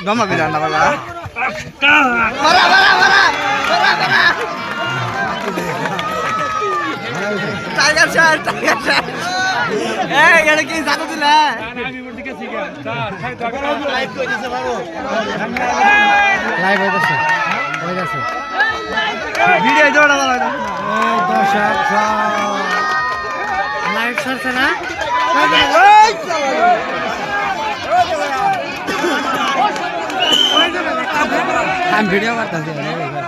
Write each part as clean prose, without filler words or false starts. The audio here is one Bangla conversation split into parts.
Gama bilang apa lah? Tiger Shark. Ini kita satu tu lah. Live itu sih. Video itu ada lah. Live short sana. हम वीडियो करते हैं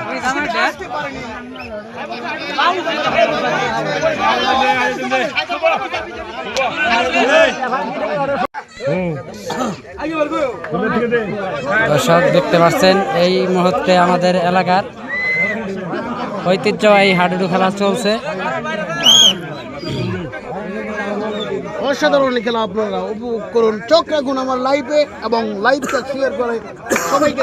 দর্শক দেখতে পাচ্ছেন এই মুহূর্তে আমাদের এলাকার ঐতিহ্যবাহী হাডুডু খেলা চলছে। অসাধারণ খেলা আপনারা উপভোগ করুন, চোখ রাখুন আমার লাইভে এবং লাইভটা শেয়ার করে সবাইকে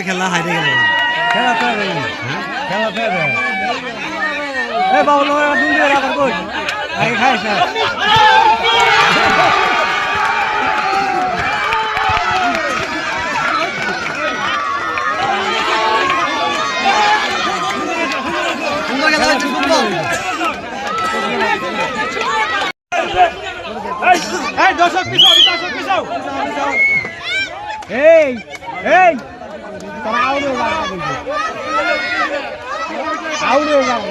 খেলা হাইরে গেল খেলা বাবু আগে খাইছ দর্শক পিছাও এই তারা আউড়ে যাবে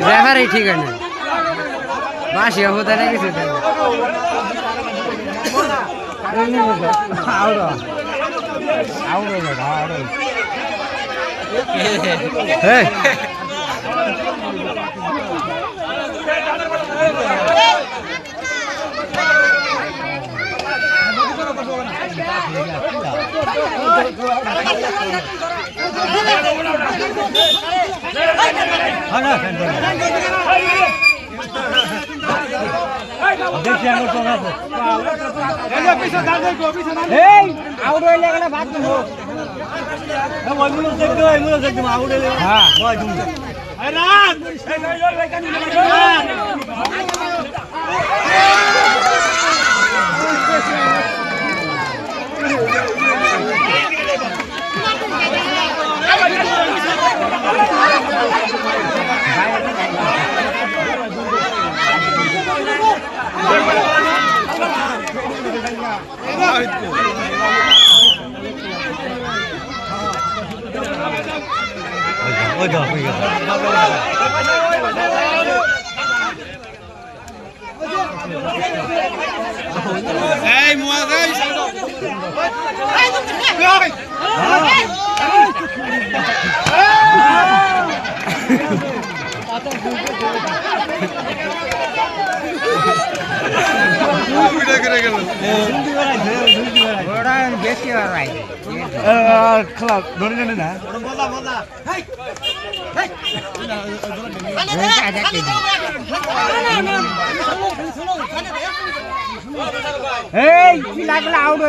রেফারি ঠিক আছে বাসি হতে না কিছু আউট হয়ে গেলে ভাত খেলা ধরে জানে না আউট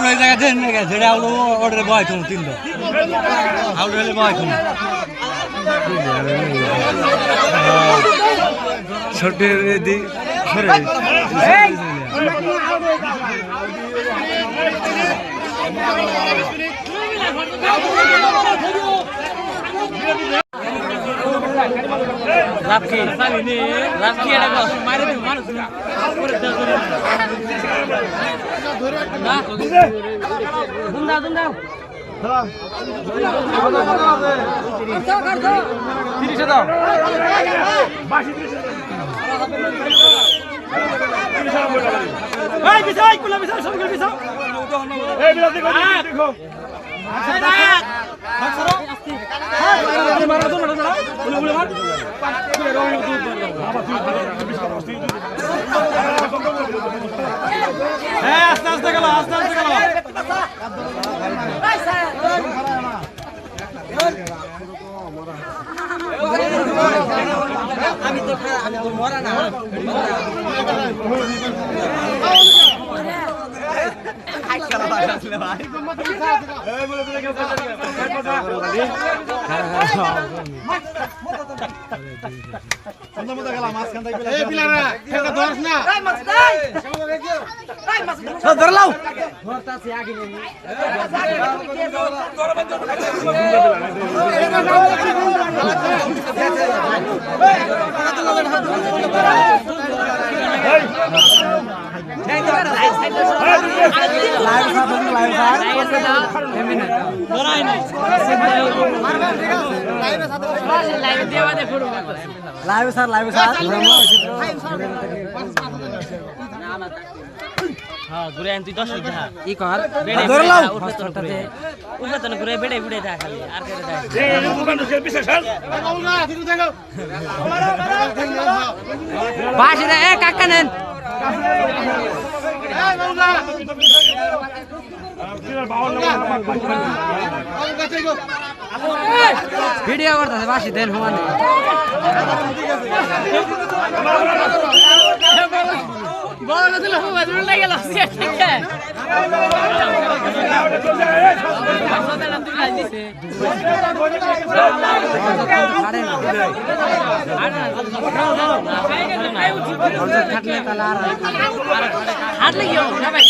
হয়ে জায়গা দেন না যেটা আউট অর্ডারে বয় তুমি তিন আউট হলে বয় তুমি ছোটের দিক সরে রাফকি রাফকি এটা মারে দিও মানুষ করে দাও না দুন্দা দুন্দা আস্তে আস্তে গেল আস্তে আস্তে গেল আমি তো মরা না ধরলাও লাইভ স্যার হ্যাঁ ঘুরে আনতি 10 টাকা ই কর বেড়ে ধরলাও উঠে তো ঘুরে বেড়ে বেড়ে দেখা খালি আর করে দেখা এই দোকান তো পিছে স্যার বাসি রে এ কাকা নেন ভিডিও করতেছে বাসি দেন হুমান বড় দিল হুমান উল্টে গেল সেট থেকে হাঁটলে কি হবে না ভাই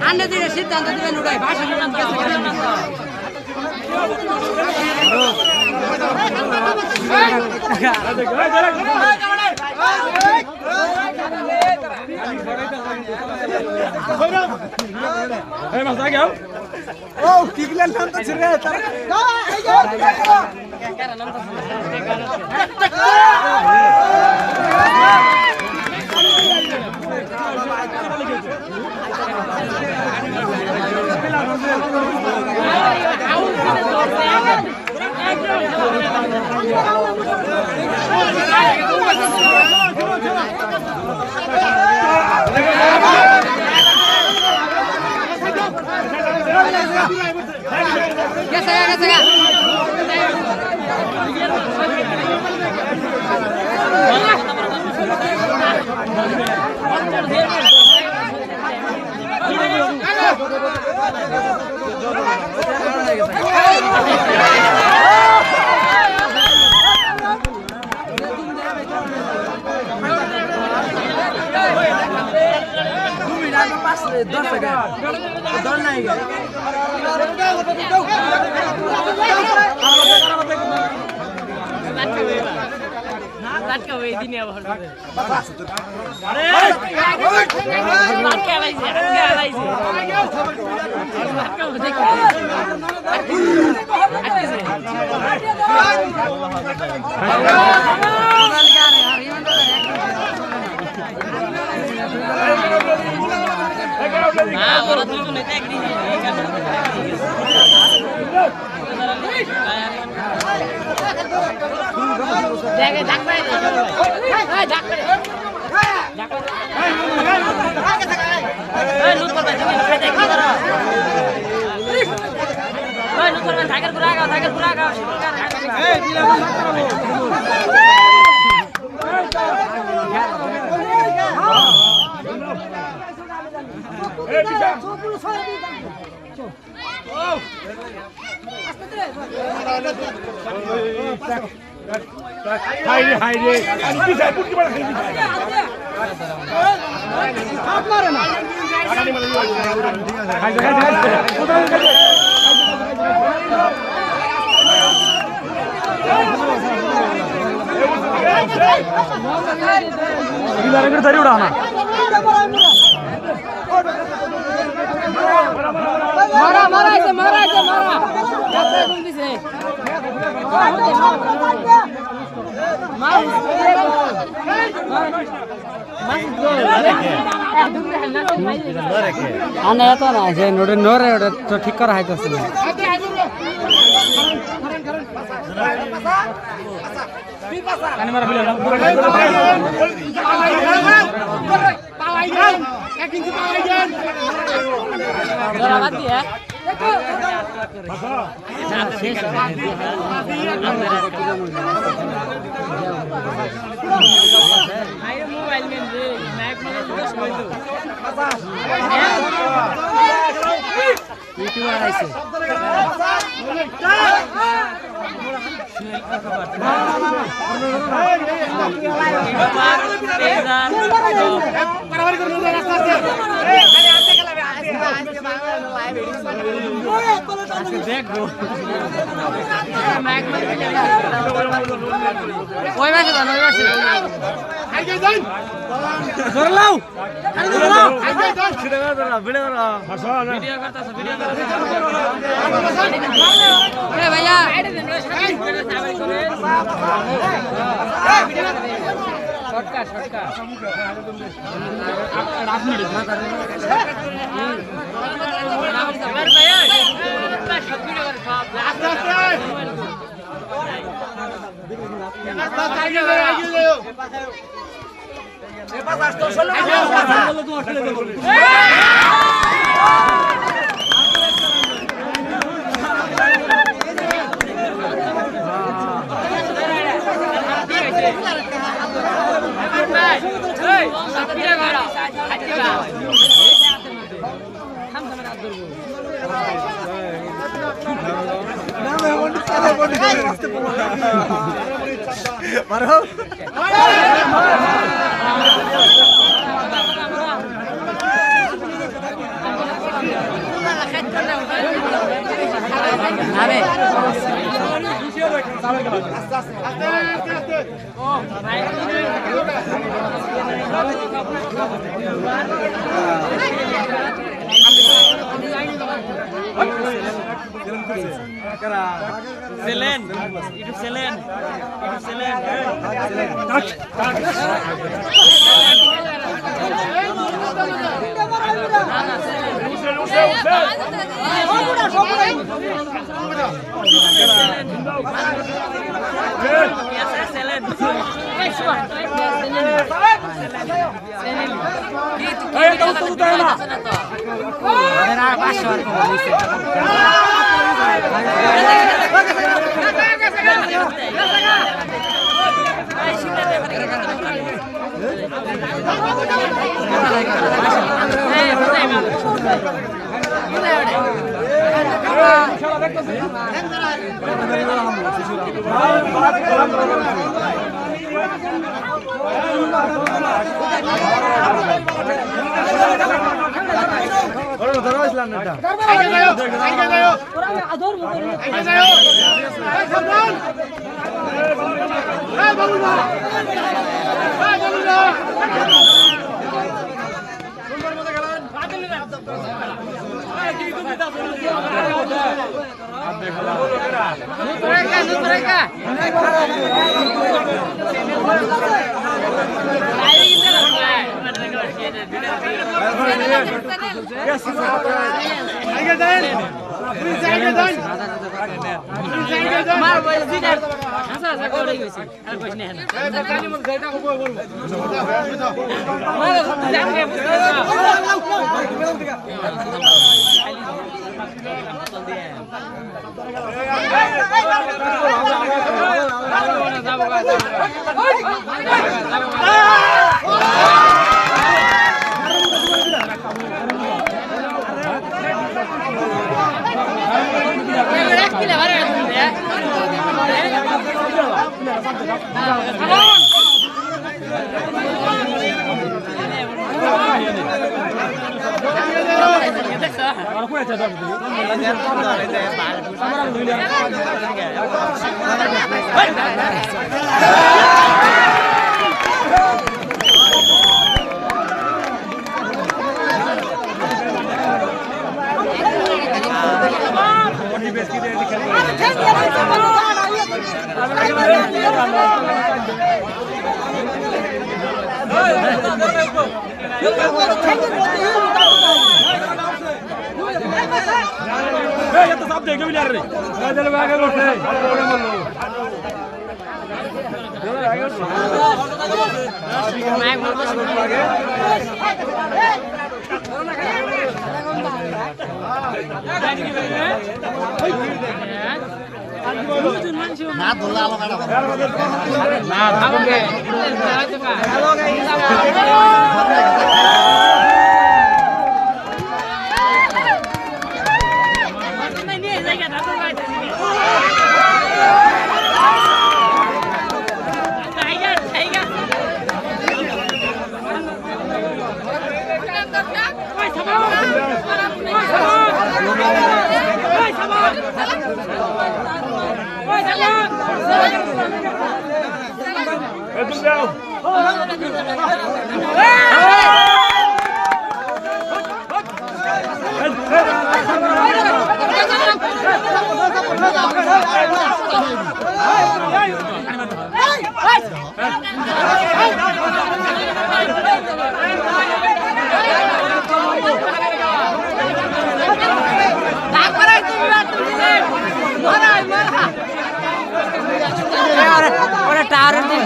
আন্নে দিলে সিদ্ধান্ত দিবেন উড়াই ভাষা নিলাম ও কি গিলা নাম তো ছিড়ে তার তো ঠিক করা হইতেছে না Selen, itu Selen, itu Selen. Biasa Selen.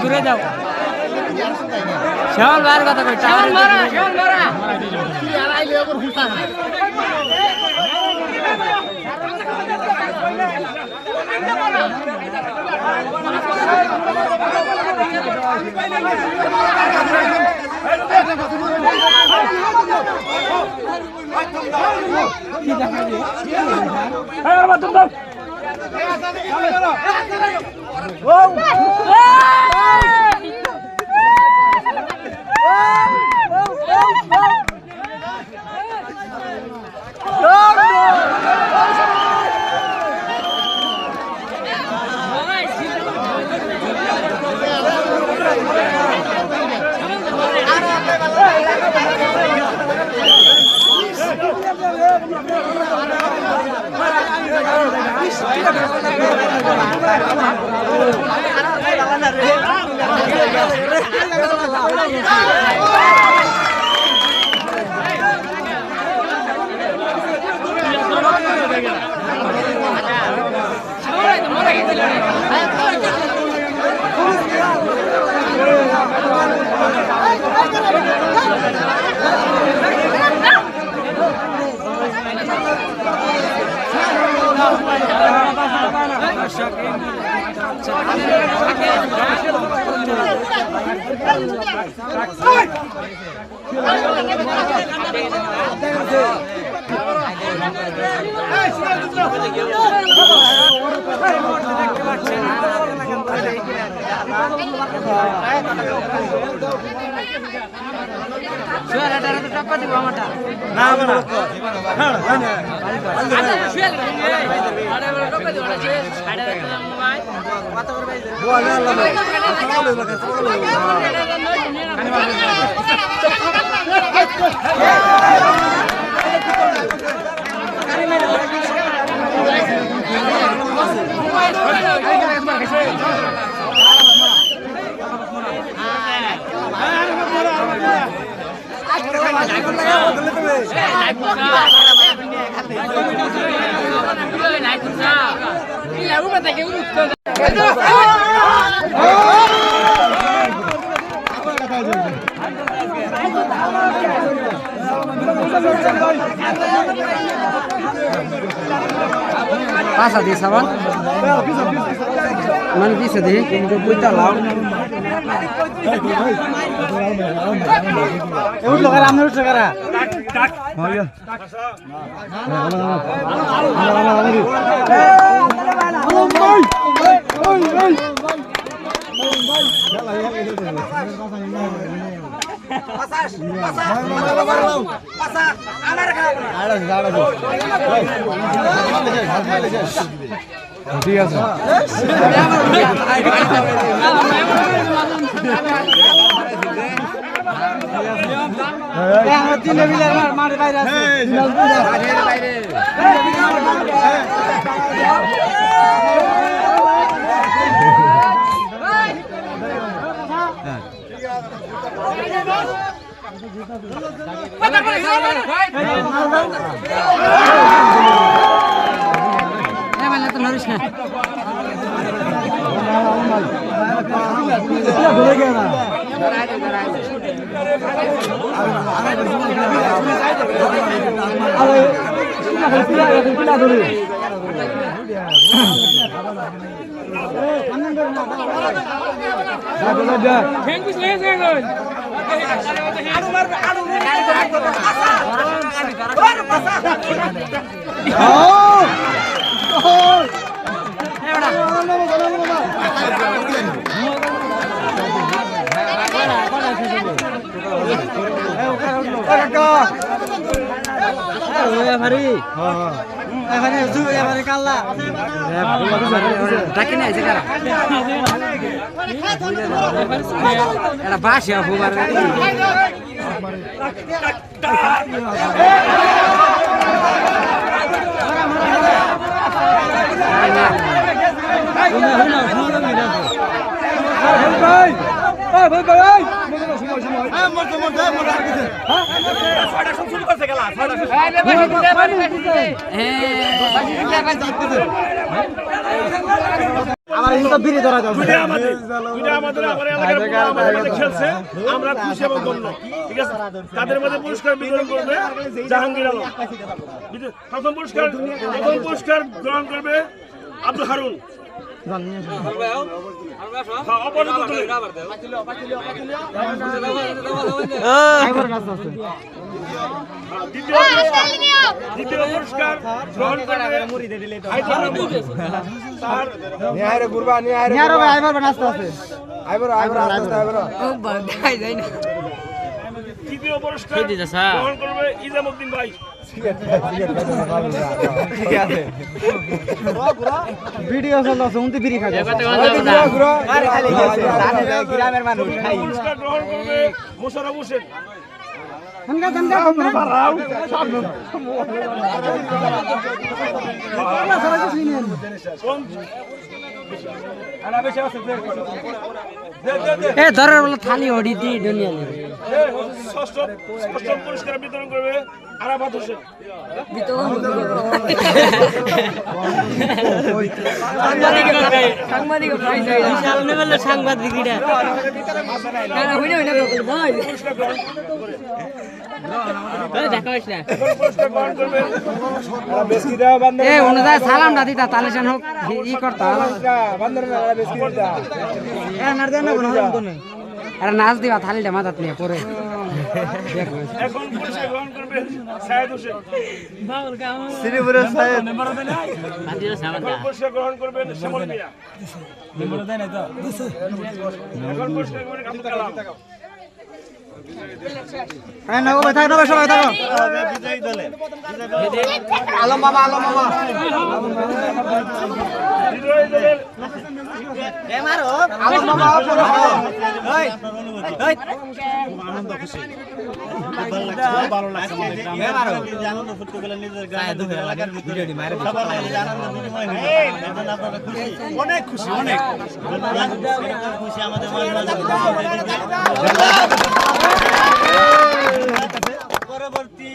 ঘুরে যাও শ্যামল ভাইয়ের কথা কই শ্যামল মারা Hey! Pasa di saban. Man bisa di puita law. Eut lo kara amne ut kara. Oh iya. ঠিক আছে তিনে মিলে মাঠের বাইরে আছে era baixa a fumar আমার কিন্তু বিড়ি ধরা যাচ্ছে দুইটা আমাদের এলাকার খেলছে আমরা খুশি এবং ধন্য ঠিক আছে তাদের মধ্যে পুরস্কার বিতরণ করবে জাহাঙ্গীর আলম প্রথম পুরস্কার গ্রহণ করবে আব্দুল হারুন দ্বিতীয় পুরস্কার গ্রহণ করবে তৃতীয় পুরস্কার গ্রহণ করবে ইজামউদ্দিন ভাই ভিডিও চলছে উন্তি বিড়ি খাচ্ছে গ্রামের মানুষ পুরস্কার গ্রহণ করবে মোশাররফ হোসেন ধরার বলে থালি হড়ি দি দুনিয়া ষষ্ঠ পুরস্কার বিতরণ করবে আরাফাত হোসেন সাংবাদিকরা সালামটা দিতা তাহলে যেন হোক ই করতাম আরে নাচ দিবা থালিটা মাথাত নিয়ে পরে এখন পুরস্কার গ্রহণ করবেন সায়েদ হোসেন। শ্রীপুরের সাহেব এখন পুরস্কার গ্রহণ করবেন শ্যামল মিয়া। এখন পুরস্কার গ্রহণ করবেন আব্দুল কালাম। হ্যাঁ নগো ভাই থাকো সবাই থাকো আলম মামা বিজয়ী দলের আলম মামা ভালো লাগছে আনন্দ ফুর্তি করে নিজের গ্রামের এলাকার ভিতরে সবার মাঝে আনন্দ বিনিময় হইল। এখন আপনারা খুশি? অনেক খুশি, অনেক খুশি। আমাদের পরবর্তী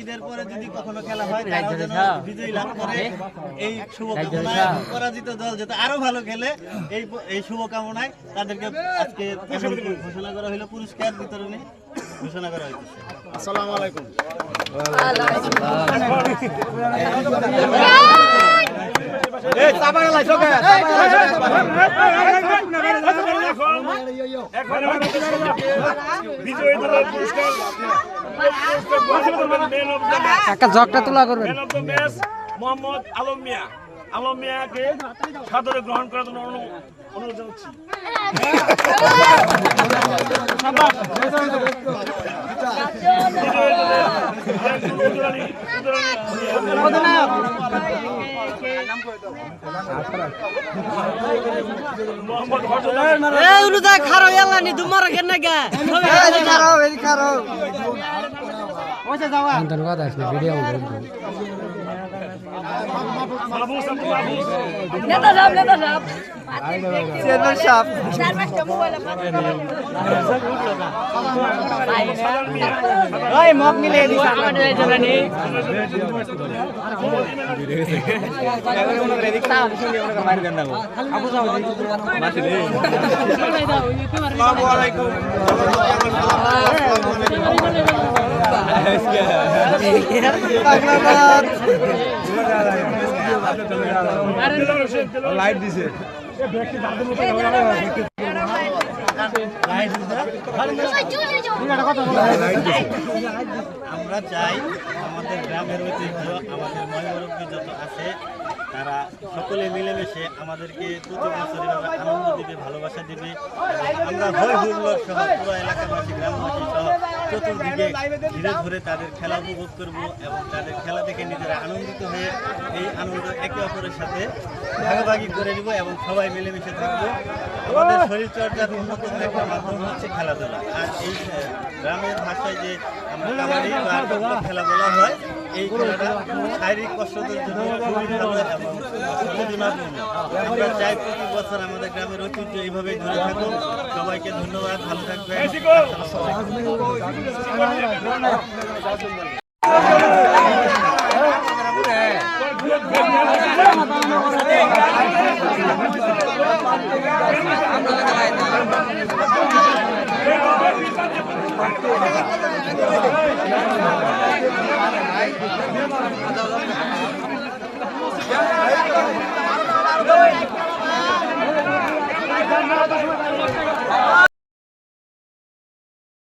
ঈদের পরে যদি কখনো খেলা হয় তারাও যেন বিজয়ী লাভ করে এই শুভকামনায়, পরাজিত দল যাতে আরো ভালো খেলে এই শুভকামনায় তাদেরকে আজকে ঘোষণা করা হলো, পুরস্কার বিতরণী ঘোষণা করা হয়েছে। আসসালামু আলাইকুম। বিজয়ী দলের পুরস্কার একটা জগটা তোলা করবেন man of the match Mohammad Alam Miah. Alam মিয়াকে সাদরে গ্রহণ করার জন্য অনুরোধ জানাচ্ছি। মোহাম্মদ ধন্যবাদ আসলে ভিডিও মাহবুব আব্দুল মাহবুব। মগ মিলে লাইভ দিছে আমরা চাই আমাদের গ্রামের ঐতিহ্য, আমাদের ময়মরব্বী যত আছে তারা সকলে মিলেমিশে আমাদেরকে প্রতি বছর এভাবে আনন্দ দিবে, ভালোবাসা দিবে। আমরা হই হুল্লোড় সহ পুরো এলাকাবাসী, গ্রামবাসী সহ চতুর্দিকে ঘিরে ধরে তাদের খেলা উপভোগ করব এবং তাদের খেলা দেখে নিজেরা আনন্দিত হয়ে এই আনন্দ একে অপরের সাথে ভাগাভাগি করে নিব এবং সবাই মিলেমিশে থাকবো। আমাদের শরীরচর্চার অন্যতম একটা মাধ্যম হচ্ছে খেলাধুলা। আর এই গ্রামের ভাষায় যে আমরা কাবাডি বা দৌড় খেলা বলা হয়, এই খেলাটা শারীরিক কসরতের জন্য খুবই ভালো এবং উত্তেজনাপূর্ণ। আমরা চাই প্রতি বছর আমাদের গ্রামের ঐতিহ্য এইভাবেই ধরে থাকুক। সবাইকে ধন্যবাদ, ভালো থাকবেন।